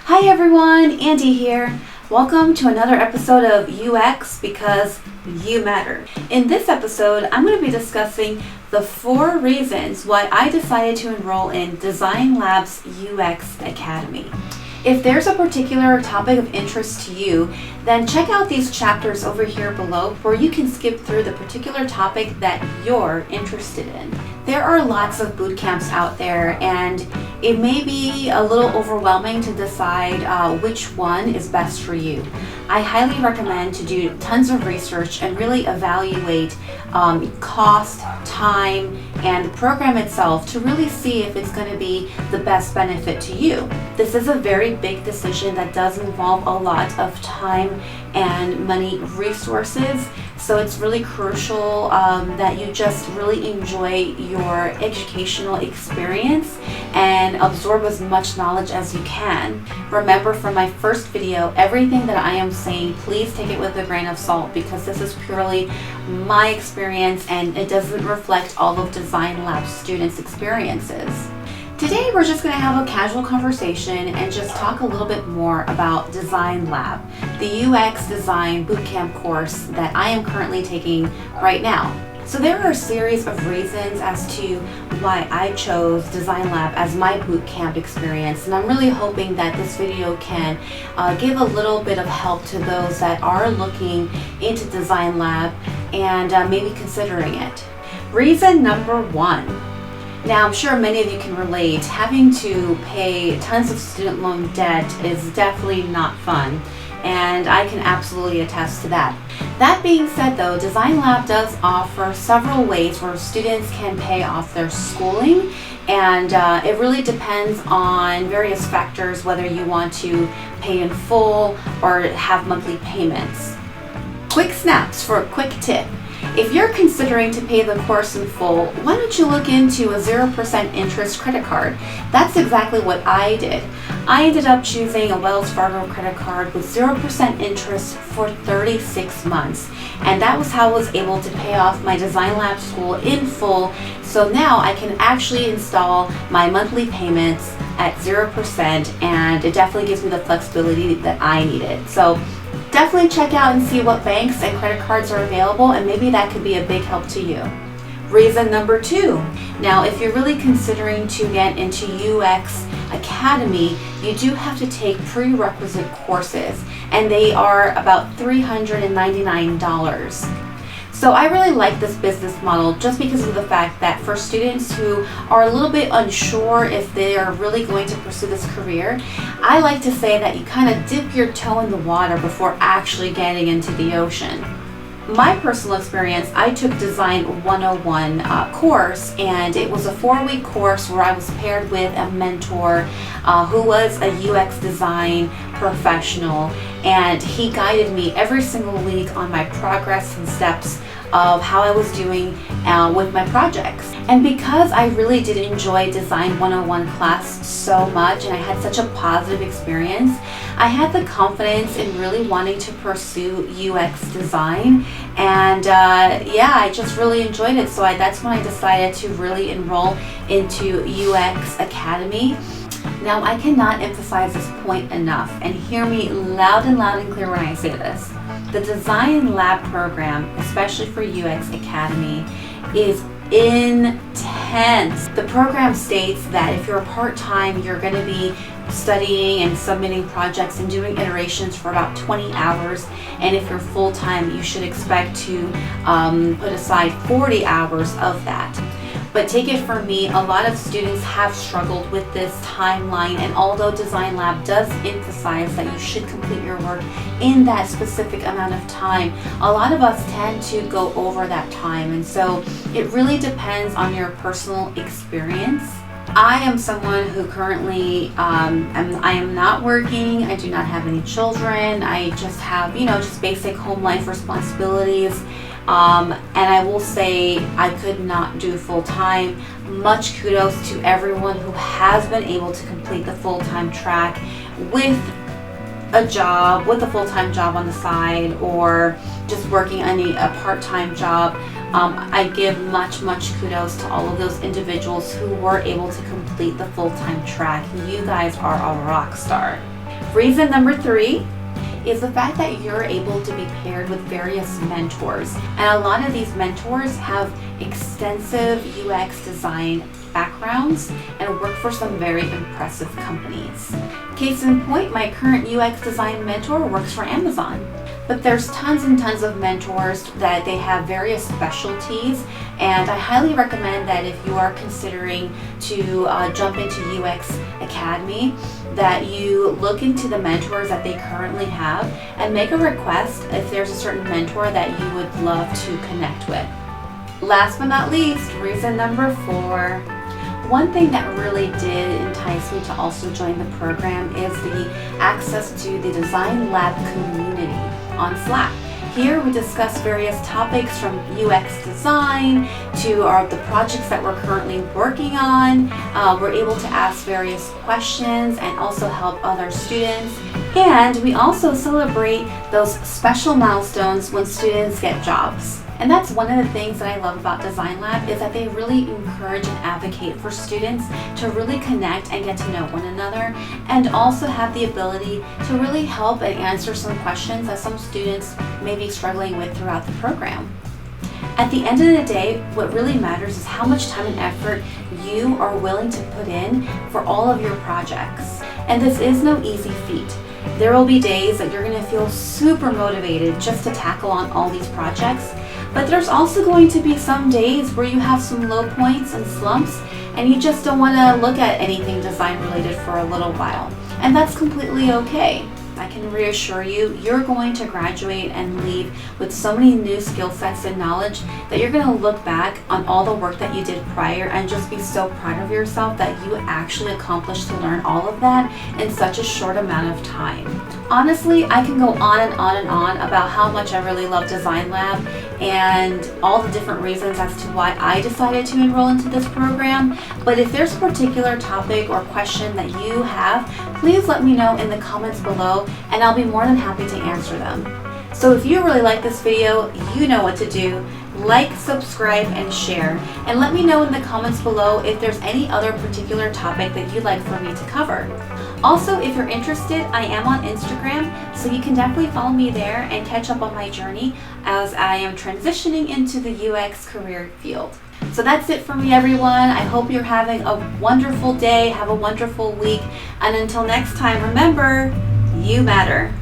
Hi everyone, Andy here. Welcome to another episode of UX because you matter. In this episode, I'm going to be discussing the 4 reasons why I decided to enroll in DesignLab's UX Academy. If there's a particular topic of interest to you, then check out these chapters over here below where you can skip through the particular topic that you're interested in. There are lots of boot camps out there, and it may be a little overwhelming to decide which one is best for you. I highly recommend to do tons of research and really evaluate cost, time, and the program itself to really see if it's going to be the best benefit to you. This is a very big decision that does involve a lot of time and money resources, so it's really crucial that you just really enjoy your educational experience and absorb as much knowledge as you can. Remember, from my first video, everything that I am saying, please take it with a grain of salt because this is purely my experience and it doesn't reflect all of DesignLab students' experiences. Today we're just going to have a casual conversation and just talk a little bit more about DesignLab, the UX design bootcamp course that I am currently taking right now. So there are a series of reasons as to why I chose DesignLab as my bootcamp experience, and I'm really hoping that this video can give a little bit of help to those that are looking into DesignLab and maybe considering it. Reason number 1. Now, I'm sure many of you can relate. Having to pay tons of student loan debt is definitely not fun, and I can absolutely attest to that. That being said though, DesignLab does offer several ways where students can pay off their schooling, and it really depends on various factors whether you want to pay in full or have monthly payments. Quick snaps for a quick tip. If you're considering to pay the course in full, why don't you look into a 0% interest credit card? That's exactly what I did. I ended up choosing a Wells Fargo credit card with 0% interest for 36 months. And that was how I was able to pay off my DesignLab school in full. So now I can actually install my monthly payments at 0%, and it definitely gives me the flexibility that I needed. So definitely check out and see what banks and credit cards are available, and maybe that could be a big help to you. Reason number 2. Now, if you're really considering to get into UX Academy, you do have to take prerequisite courses, and they are about $399. So I really like this business model just because of the fact that for students who are a little bit unsure if they are really going to pursue this career, I like to say that you kind of dip your toe in the water before actually getting into the ocean. My personal experience, I took Design 101 course, and it was a 4-week course where I was paired with a mentor who was a UX design professional, and he guided me every single week on my progress and steps of how I was doing with my projects. And because I really did enjoy Design 101 class so much and I had such a positive experience, I had the confidence in really wanting to pursue UX design, and I just really enjoyed it. So that's when I decided to really enroll into UX Academy. Now, I cannot emphasize this point enough, and hear me loud and clear when I say this. The DesignLab program, especially for UX Academy, is intense. The program states that if you're part-time, you're going to be studying and submitting projects and doing iterations for about 20 hours, and if you're full-time, you should expect to put aside 40 hours of that. But take it from me, a lot of students have struggled with this timeline, and although DesignLab does emphasize that you should complete your work in that specific amount of time, a lot of us tend to go over that time, and so it really depends on your personal experience. I am someone who currently, I am not working, I do not have any children, I just have, just basic home life responsibilities. And I will say I could not do full-time. Much kudos to everyone who has been able to complete the full-time track with a full-time job on the side, or just working on a part-time job. I give much kudos to all of those individuals who were able to complete the full-time track. You guys are a rock star. Reason number 3 is the fact that you're able to be paired with various mentors. And a lot of these mentors have extensive UX design backgrounds and work for some very impressive companies. Case in point, my current UX design mentor works for Amazon. But there's tons and tons of mentors that they have various specialties, and I highly recommend that if you are considering to jump into UX Academy, that you look into the mentors that they currently have and make a request if there's a certain mentor that you would love to connect with. Last but not least, reason number 4. One thing that really did entice me to also join the program is the access to the DesignLab community on Slack. Here we discuss various topics from UX design to the projects that we're currently working on. We're able to ask various questions and also help other students. And we also celebrate those special milestones when students get jobs. And that's one of the things that I love about DesignLab is that they really encourage and advocate for students to really connect and get to know one another, and also have the ability to really help and answer some questions that some students may be struggling with throughout the program. At the end of the day, what really matters is how much time and effort you are willing to put in for all of your projects. And this is no easy feat. There will be days that you're going to feel super motivated just to tackle on all these projects. But there's also going to be some days where you have some low points and slumps and you just don't want to look at anything design related for a little while. And that's completely okay. I can reassure you, you're going to graduate and leave with so many new skill sets and knowledge that you're going to look back on all the work that you did prior and just be so proud of yourself that you actually accomplished to learn all of that in such a short amount of time. Honestly, I can go on and on and on about how much I really love DesignLab and all the different reasons as to why I decided to enroll into this program. But if there's a particular topic or question that you have, please let me know in the comments below and I'll be more than happy to answer them. So if you really like this video, you know what to do. Like, subscribe, and share. And let me know in the comments below if there's any other particular topic that you'd like for me to cover. Also, if you're interested, I am on Instagram, so you can definitely follow me there and catch up on my journey as I am transitioning into the UX career field. So that's it for me, everyone. I hope you're having a wonderful day, have a wonderful week, and until next time, remember, you matter.